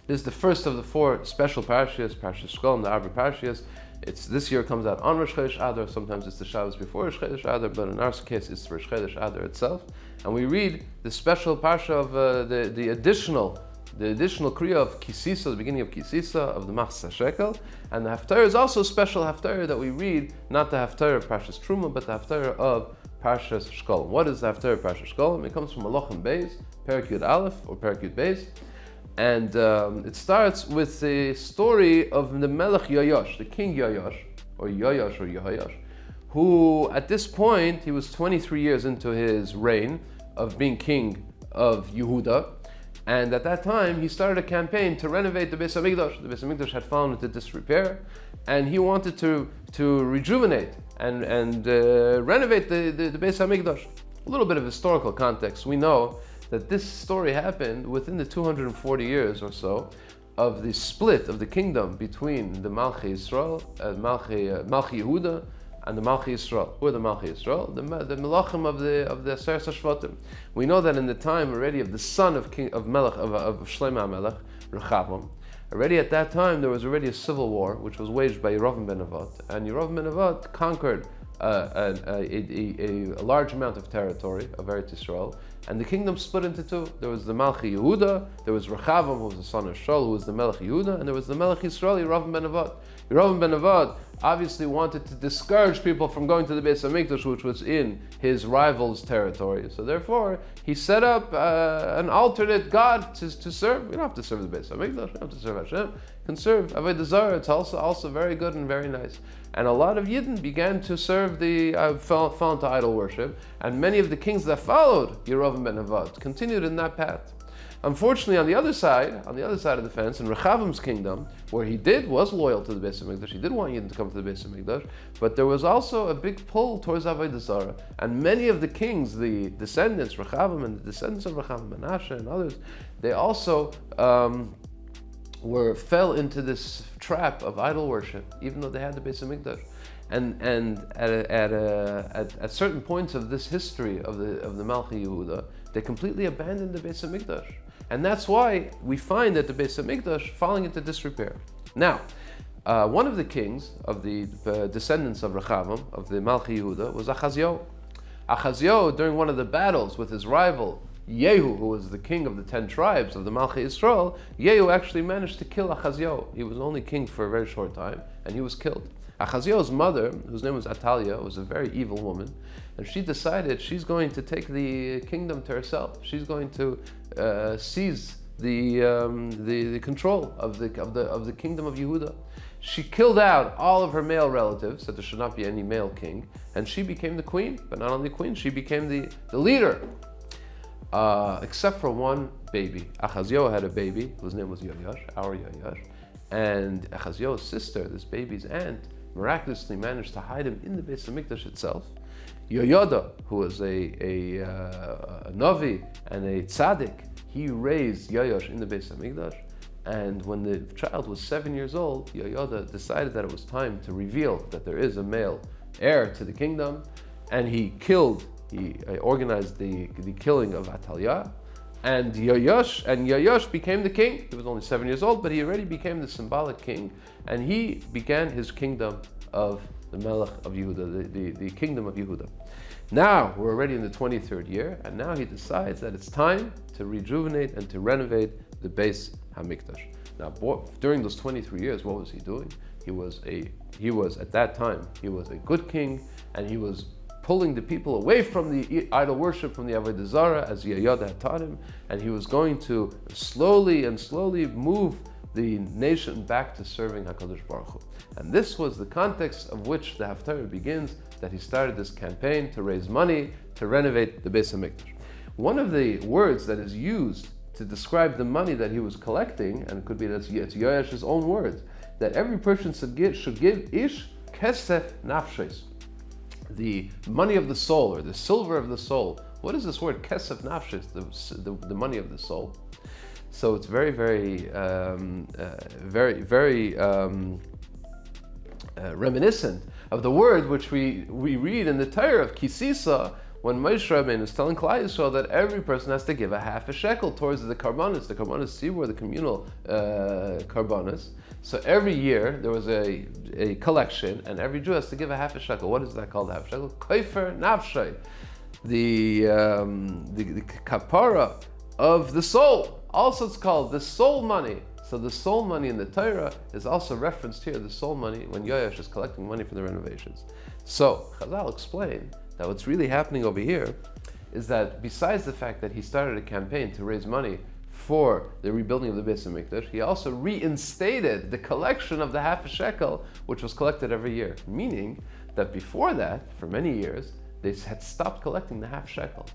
This is the first of the four special parashas, Parashas Shkalim, the Arba parashas. This year comes out on Rosh Chodesh Adar. Sometimes it's the Shabbos before Rosh Chodesh Adar, but in our case, it's Rosh Chodesh Adar itself. And we read the special parsha of the additional kriya of Kisisa, the beginning of Kisisa of the Machzah Shekel, and the Haftarah is also a special Haftarah that we read, not the Haftarah of Parshas Truma, but the Haftarah of Parshas Shkalim. What is the Haftarah of Parshas Shkalim? It comes from Malachim Beis, Perek Yud Aleph or Perek Yud Beis, and it starts with the story of the Melech Yoyosh, the King Yoyosh, or Yehoyash, who at this point he was 23 years into his reign of being king of Yehuda. And at that time, he started a campaign to renovate the Beis Hamikdash. The Beis Hamikdash had fallen into disrepair, and he wanted to rejuvenate and renovate the Beis Hamikdash. A little bit of historical context. We know that this story happened within the 240 years or so of the split of the kingdom between the Malchi Yisrael, Malchi Yehuda, and the Malchi Yisrael. Who are the Malchi Yisrael? The Melachim of the Aseres HaShvatim. We know that in the time already of the son of Shlomo HaMelech, Rechavam, already at that time there was already a civil war which was waged by Yerovam ben Nevat, and Yerovam ben Nevat conquered a large amount of territory of Eretz Yisrael, and the kingdom split into two. There was the Malchi Yehuda, there was Rechavam, who was the son of Shaul, who was the Melech Yehuda, and there was the Melech Yisrael, Yerovam ben Nevat. Yerovam ben Nevat obviously wanted to discourage people from going to the Beis Hamikdash, which was in his rival's territory. So therefore, he set up an alternate god to serve. You don't have to serve the Beis Hamikdash, you don't have to serve Hashem. You can serve Avodah Zarah. It's also very good and very nice. And a lot of Yidden began to serve fell into idol worship, and many of the kings that followed Yerovam ben Nevat continued in that path. Unfortunately, on the other side of the fence, in Rechavim's kingdom, where he was loyal to the Beis Hamikdash, he did want Yidden to come to the Beis Hamikdash, but there was also a big pull towards Avodah Zarah, and many of the kings, the descendants, Rechavim and the descendants of Rechavim, Menashe and others, they also fell into this trap of idol worship, even though they had the Beis Hamikdash. And at certain points of this history of the Malchi Yehuda, they completely abandoned the Beis Hamikdash. And that's why we find that the Beis Hamikdash falling into disrepair. Now, one of the kings of the descendants of Rechavam, of the Malchi Yehuda, was Achazio. Achazio, during one of the battles with his rival, Yehu, who was the king of the 10 tribes of the Malchi Yisrael, Yehu actually managed to kill Achazio. He was only king for a very short time, and he was killed. Achazio's mother, whose name was Atalia, was a very evil woman, and she decided she's going to take the kingdom to herself. She's going to seize the control of the kingdom of Yehuda. She killed out all of her male relatives, so there should not be any male king, and she became the queen. But not only queen, she became the leader. Except for one baby. Achazio had a baby whose name was Yoyash, our Yoyash, and Achazio's sister, this baby's aunt, miraculously managed to hide him in the Beis Hamikdash itself. Yoyada, who was a Navi and a Tzaddik, he raised Yoyash in the Beis Hamikdash, and when the child was 7 years old, Yoyada decided that it was time to reveal that there is a male heir to the kingdom, and he organized the killing of Atalia, and Yoyash became the king. He was only 7 years old, but he already became the symbolic king, and he began his kingdom of the Melech of Yehuda, the kingdom of Yehuda. Now, we're already in the 23rd year, and now he decides that it's time to rejuvenate and to renovate the Beis Hamikdash. Now, during those 23 years, what was he doing? He was at that time, he was a good king, and he was pulling the people away from the idol worship, from the Avodah Zarah, as Yoyada had taught him, and he was going to slowly move the nation back to serving HaKadosh Baruch Hu. And this was the context of which the Haftarah begins, that he started this campaign to raise money to renovate the Beis Hamikdash. One of the words that is used to describe the money that he was collecting, and it could be that it's Yoyash's own words, that every person should give ish kesef nafshes, the money of the soul, or the silver of the soul. What is this word kesef nafshes, the money of the soul? So it's very reminiscent of the word which we read in the Torah of Kisisa, when Moshe Rabbeinu is telling Klal Yisrael that every person has to give a half a shekel towards the karbanos tzibur, the communal karbanos. So every year there was a collection, and every Jew has to give a half a shekel. What is that called, a half a shekel? Kofer nafshay, the kapara of the soul. Also, it's called the soul money. So the soul money in the Torah is also referenced here, the soul money, when Yoash is collecting money for the renovations. So Chazal explain that what's really happening over here is that besides the fact that he started a campaign to raise money for the rebuilding of the Beis HaMikdash, he also reinstated the collection of the half a shekel, which was collected every year. Meaning that before that, for many years, they had stopped collecting the half shekel.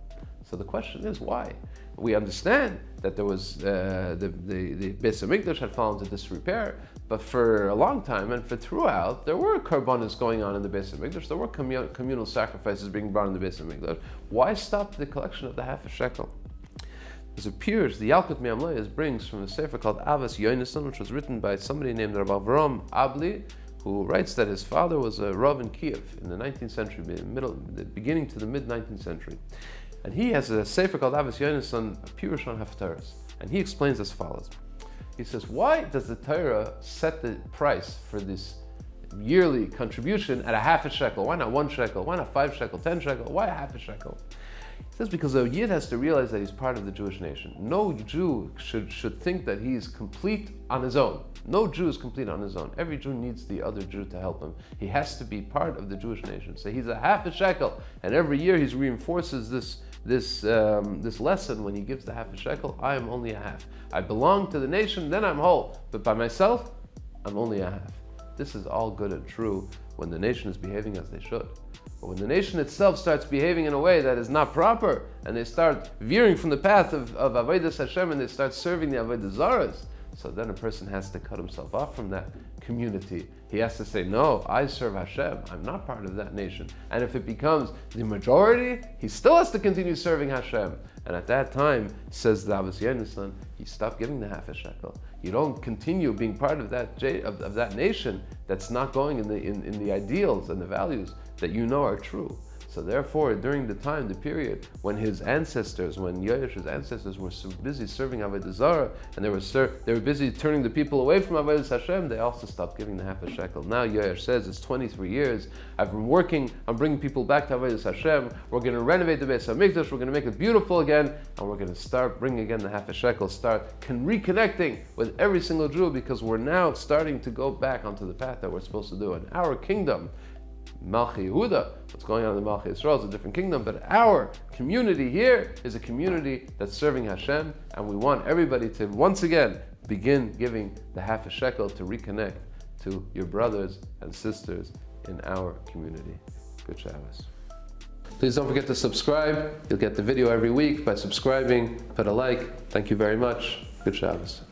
So the question is, why? We understand that there was the Beis HaMikdash had fallen into disrepair, but for a long time and for throughout, there were karbanos going on in the Beis HaMikdash. There were communal sacrifices being brought in the Beis HaMikdash. Why stop the collection of the half a shekel? It appears the Yalkut Me'amlayas brings from a sefer called Avas Yonason, which was written by somebody named Rabbi Avram Abli, who writes that his father was a Rav in Kiev in the 19th century, the beginning to the mid-19th century. And he has a sefer called Avos Yonason, Pirush on Haftaras, and he explains as follows. He says, why does the Torah set the price for this yearly contribution at a half a shekel? Why not 1 shekel? Why not 5 shekel, 10 shekel? Why a half a shekel? He says because a Yid has to realize that he's part of the Jewish nation. No Jew should think that he's complete on his own. No Jew is complete on his own. Every Jew needs the other Jew to help him. He has to be part of the Jewish nation. So he's a half a shekel, and every year he reinforces this lesson when he gives the half a shekel. I am only a half. I belong to the nation, then I'm whole. But by myself, I'm only a half. This is all good and true when the nation is behaving as they should. But when the nation itself starts behaving in a way that is not proper, and they start veering from the path of Avodas Hashem, and they start serving the Avodah Zaras, so then a person has to cut himself off from that community. He has to say, no, I serve Hashem. I'm not part of that nation. And if it becomes the majority, he still has to continue serving Hashem. And at that time, says the Avos Yonason, he stopped giving the half a shekel. You don't continue being part of that nation that's not going in the ideals and the values that you know are true. So therefore, during the period when his ancestors, when Yoash's ancestors were so busy serving Avodah Zarah, and they were busy turning the people away from Avodah Hashem, they also stopped giving the half a shekel. Now Yoash says, it's 23 years, I've been working on bringing people back to Avodah Hashem, we're going to renovate the Beis HaMikdash, we're going to make it beautiful again, and we're going to start bringing again the half a shekel, start reconnecting with every single Jew, because we're now starting to go back onto the path that we're supposed to do. In our kingdom, Malchi Yehuda, what's going on in the Malchi Yisrael is a different kingdom, but our community here is a community that's serving Hashem, and we want everybody to once again begin giving the half a shekel to reconnect to your brothers and sisters in our community. Good Shabbos. Please don't forget to subscribe. You'll get the video every week by subscribing. Put a like. Thank you very much. Good Shabbos.